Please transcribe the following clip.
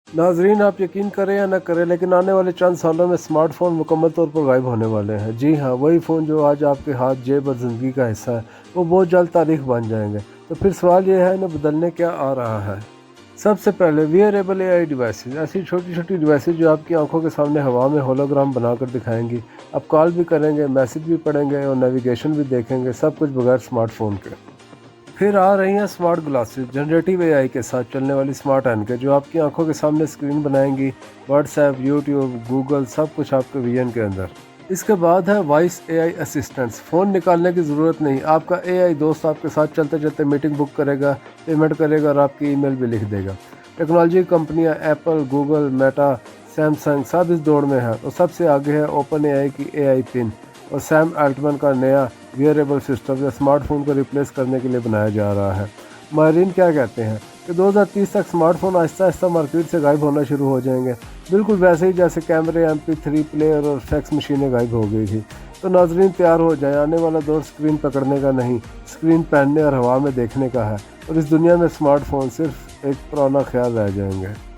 नाजरीन, आप यकीन करें या न करें, लेकिन आने वाले चंद सालों में स्मार्ट फ़ोन मुकम्मल तौर पर गायब होने वाले हैं। जी हाँ, वही फ़ोन जो आज आपके हाथ, जेब और ज़िंदगी का हिस्सा है, वो बहुत जल्द तारीख बन जाएंगे। तो फिर सवाल ये है, इन्हें बदलने क्या आ रहा है। सबसे पहले वियरेबल एआई डिवाइसेस, ऐसी छोटी छोटी डिवाइसेस जो आपकी आंखों के सामने हवा में होलोग्राम बनाकर दिखाएंगी। आप कॉल भी करेंगे, मैसेज भी पढ़ेंगे और नेविगेशन भी देखेंगे, सब कुछ बगैर स्मार्टफोन के। फिर आ रही हैं स्मार्ट ग्लासेस, जनरेटिव एआई के साथ चलने वाली स्मार्ट ऐनकें जो आपकी आंखों के सामने स्क्रीन बनाएंगी। व्हाट्सएप, यूट्यूब, गूगल, सब कुछ आपके विजन के अंदर। इसके बाद है वॉइस एआई असिस्टेंट्स, फ़ोन निकालने की ज़रूरत नहीं, आपका एआई दोस्त आपके साथ चलते चलते मीटिंग बुक करेगा, पेमेंट करेगा और आपकी ईमेल भी लिख देगा। टेक्नोलॉजी कंपनियां एप्पल, गूगल, मेटा, सैमसंग सब इस दौड़ में है और सबसे आगे है ओपन एआई की एआई पिन और सैम अल्टमैन का नया वियरेबल सिस्टम जो स्मार्टफोन को रिप्लेस करने के लिए बनाया जा रहा है। माहिरीन क्या कहते हैं कि 2030 तक स्मार्टफोन आहिस्ता आहिस्ता मार्केट से गायब होना शुरू हो जाएंगे, बिल्कुल वैसे ही जैसे कैमरे, MP3 प्लेयर और फैक्स मशीनें गायब हो गई थी। तो नाजरीन तैयार हो जाएं, आने वाला दौर स्क्रीन पकड़ने का नहीं, स्क्रीन पहनने और हवा में देखने का है, और इस दुनिया में स्मार्टफोन सिर्फ एक पुराना ख्याल रह जाएंगे।